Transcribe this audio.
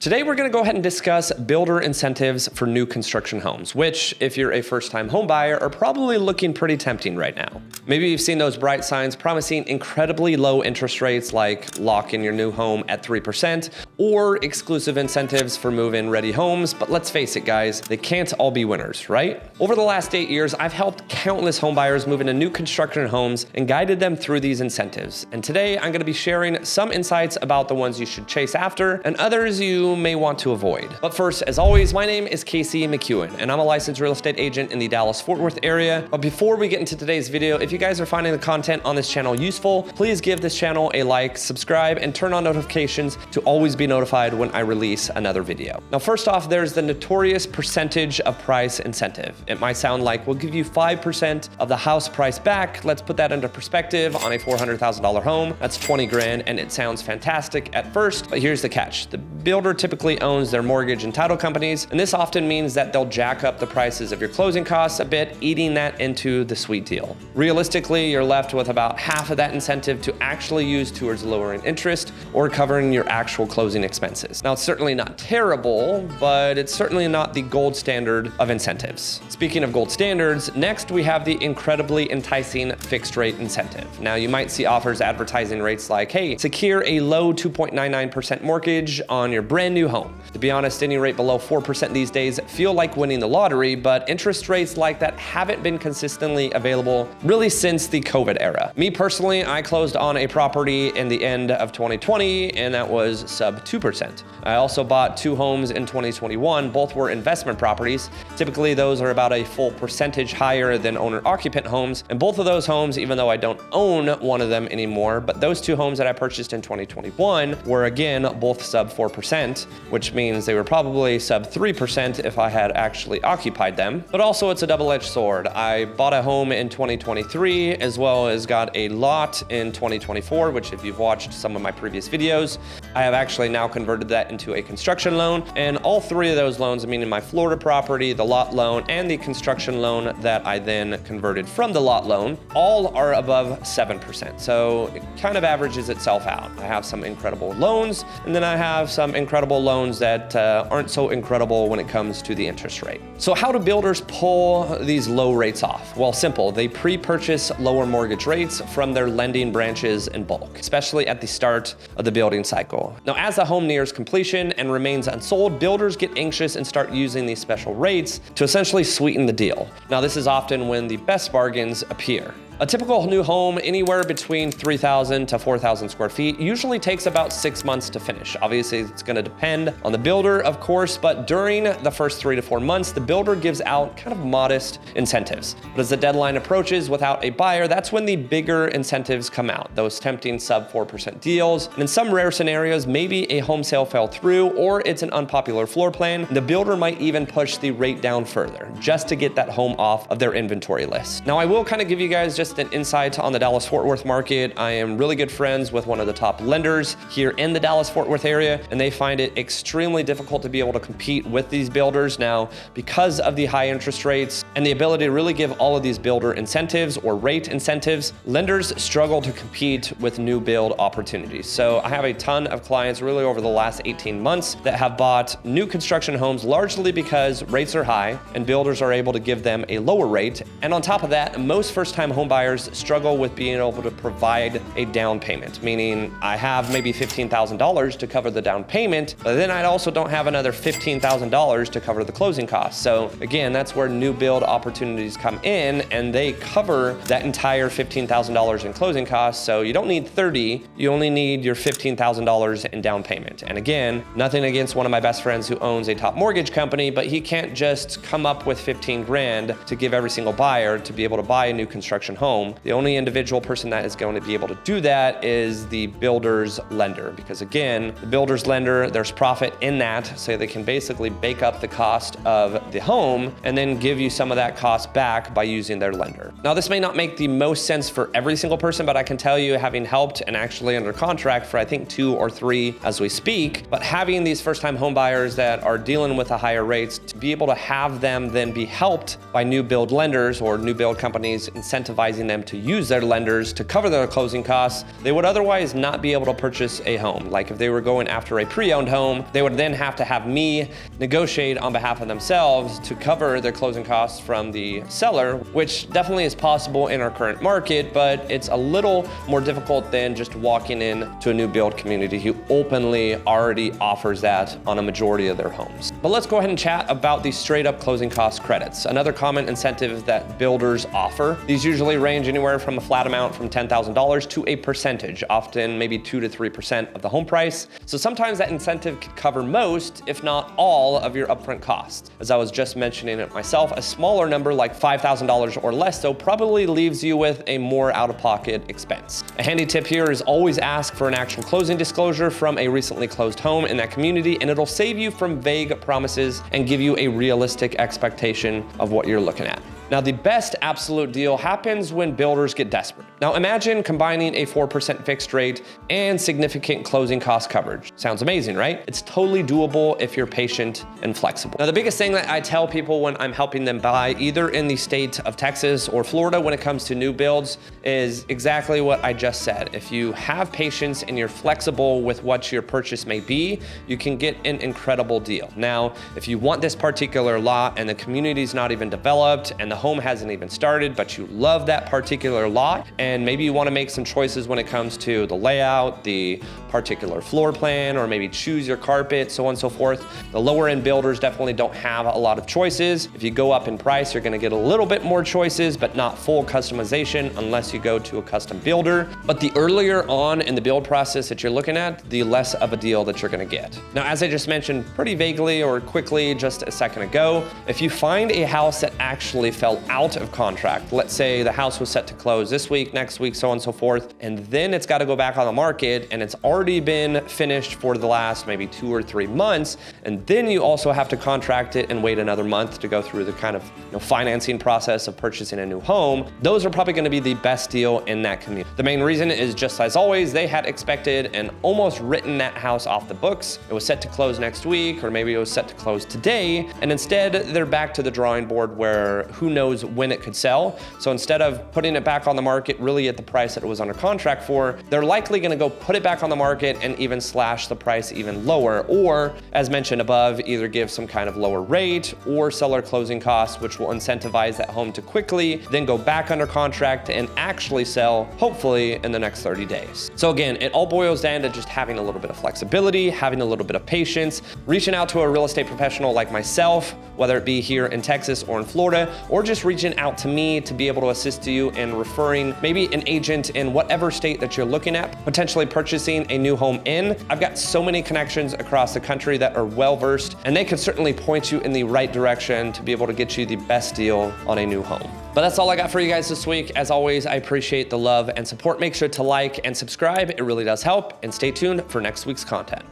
Today, we're going to go ahead and discuss builder incentives for new construction homes, which, if you're a first-time home buyer, are probably looking pretty tempting right now. Maybe you've seen those bright signs promising incredibly low interest rates like lock in your new home at 3%, or exclusive incentives for move-in ready homes, but let's face it guys, they can't all be winners, right? Over the last 8 years, I've helped countless home buyers move into new construction homes and guided them through these incentives. And today, I'm going to be sharing some insights about the ones you should chase after and others you may want to avoid. But first, as always, my name is Casey McEwen, and I'm a licensed real estate agent in the Dallas-Fort Worth area. But before we get into today's video, if you guys are finding the content on this channel useful, please give this channel a like, subscribe, and turn on notifications to always be notified when I release another video. Now, first off, there's the notorious percentage of price incentive. It might sound like we'll give you 5% of the house price back. Let's put that into perspective. On a $400,000 home, that's 20 grand, and it sounds fantastic at first, but here's the catch. The builder typically owns their mortgage and title companies, and this often means that they'll jack up the prices of your closing costs a bit, eating that into the sweet deal. Realistically, you're left with about half of that incentive to actually use towards lowering interest or covering your actual closing expenses. Now, it's certainly not terrible, but it's certainly not the gold standard of incentives. Speaking of gold standards, next we have the incredibly enticing fixed rate incentive. Now, you might see offers advertising rates like, hey, secure a low 2.99% mortgage on your brand new home. To be honest, any rate below 4% these days feel like winning the lottery, but interest rates like that haven't been consistently available really since the COVID era. Me personally, I closed on a property in the end of 2020, and that was sub 2%. I also bought 2 homes in 2021. Both were investment properties. Typically, those are about a full percentage higher than owner-occupant homes. And both of those homes, even though I don't own one of them anymore, but those 2 homes that I purchased in 2021 were again both sub 4%, which means they were probably sub 3% if I had actually occupied them. But also it's a double-edged sword. I bought a home in 2023 as well as got a lot in 2024, which if you've watched some of my previous videos, I have actually now converted that into a construction loan. And all 3 of those loans, meaning my Florida property, the lot loan, and the construction loan that I then converted from the lot loan, all are above 7%. So it kind of averages itself out. I have some incredible loans, and then I have some incredible loans that aren't so incredible when it comes to the interest rate. So how do builders pull these low rates off? Well, simple. They pre-purchase lower mortgage rates from their lending branches in bulk, especially at the start of the building cycle. Now, as the home nears completion and remains unsold, builders get anxious and start using these special rates to essentially sweeten the deal. Now, this is often when the best bargains appear. A typical new home, anywhere between 3,000 to 4,000 square feet, usually takes about 6 months to finish. Obviously, it's going to depend on the builder, of course, but during the first 3 to 4 months, the builder gives out kind of modest incentives. But as the deadline approaches without a buyer, that's when the bigger incentives come out, those tempting sub 4% deals. And in some rare scenarios, maybe a home sale fell through or it's an unpopular floor plan. The builder might even push the rate down further just to get that home off of their inventory list. Now, I will kind of give you guys just an insight on the Dallas-Fort Worth market. I am really good friends with one of the top lenders here in the Dallas-Fort Worth area, and they find it extremely difficult to be able to compete with these builders now because of the high interest rates and the ability to really give all of these builder incentives or rate incentives. Lenders struggle to compete with new build opportunities. So I have a ton of clients really over the last 18 months that have bought new construction homes largely because rates are high and builders are able to give them a lower rate. And on top of that, most first-time home buyers struggle with being able to provide a down payment, meaning I have maybe $15,000 to cover the down payment, but then I also don't have another $15,000 to cover the closing costs. So again, that's where new build opportunities come in, and they cover that entire $15,000 in closing costs. So you don't need 30, you only need your $15,000 in down payment. And again, nothing against one of my best friends who owns a top mortgage company, but he can't just come up with 15 grand to give every single buyer to be able to buy a new construction home. The only individual person that is going to be able to do that is the builder's lender, because again, the builder's lender, there's profit in that, so they can basically bake up the cost of the home and then give you some of that cost back by using their lender. Now, this may not make the most sense for every single person, but I can tell you, having helped and actually under contract for I think 2 or 3 as we speak, but having these first-time home buyers that are dealing with the higher rates, to be able to have them then be helped by new build lenders or new build companies incentivizing incentivizing them to use their lenders to cover their closing costs they would otherwise not be able to purchase a home. Like if they were going after a pre-owned home, they would then have to have me negotiate on behalf of themselves to cover their closing costs from the seller, which definitely is possible in our current market, but it's a little more difficult than just walking in to a new build community who openly already offers that on a majority of their homes. But let's go ahead and chat about the straight up closing cost credits, another common incentive that builders offer. These usually range anywhere from a flat amount from $10,000 to a percentage, often maybe 2 to 3% of the home price. So sometimes that incentive could cover most, if not all, of your upfront costs. As I was just mentioning it myself, a smaller number like $5,000 or less though probably leaves you with a more out-of-pocket expense. A handy tip here is always ask for an actual closing disclosure from a recently closed home in that community, and it'll save you from vague promises and give you a realistic expectation of what you're looking at. Now, the best absolute deal happens when builders get desperate. Now, imagine combining a 4% fixed rate and significant closing cost coverage. Sounds amazing, right? It's totally doable if you're patient and flexible. Now, the biggest thing that I tell people when I'm helping them buy, either in the state of Texas or Florida when it comes to new builds, is exactly what I just said. If you have patience and you're flexible with what your purchase may be, you can get an incredible deal. Now, if you want this particular lot and the community's not even developed and the home hasn't even started, but you love that particular lot, and maybe you want to make some choices when it comes to the layout, the particular floor plan, or maybe choose your carpet, so on and so forth. The lower end builders definitely don't have a lot of choices. If you go up in price, you're going to get a little bit more choices, but not full customization unless you go to a custom builder. But the earlier on in the build process that you're looking at, the less of a deal that you're going to get. Now, as I just mentioned pretty vaguely or quickly just a second ago, if you find a house that actually fell out of contract, let's say the house was set to close this week, next week, so on and so forth, and then it's got to go back on the market and it's already been finished for the last maybe 2 or 3 months, and then you also have to contract it and wait another month to go through the kind of financing process of purchasing a new home, those are probably going to be the best deal in that community. The main reason is just as always, they had expected and almost written that house off the books. It was set to close next week, or maybe it was set to close today, and instead they're back to the drawing board where who knows when it could sell. So instead of putting it back on the market really at the price that it was under contract for, they're likely going to go put it back on the market and even slash the price even lower, or as mentioned above, either give some kind of lower rate or seller closing costs, which will incentivize that home to quickly then go back under contract and actually sell, hopefully in the next 30 days. So again, it all boils down to just having a little bit of flexibility, having a little bit of patience, reaching out to a real estate professional like myself, whether it be here in Texas or in Florida, or just reaching out to me to be able to assist you in referring maybe an agent in whatever state that you're looking at, potentially purchasing a new home in. I've got so many connections across the country that are well-versed, and they can certainly point you in the right direction to be able to get you the best deal on a new home. But that's all I got for you guys this week. As always, I appreciate the love and support. Make sure to like and subscribe. It really does help. And stay tuned for next week's content.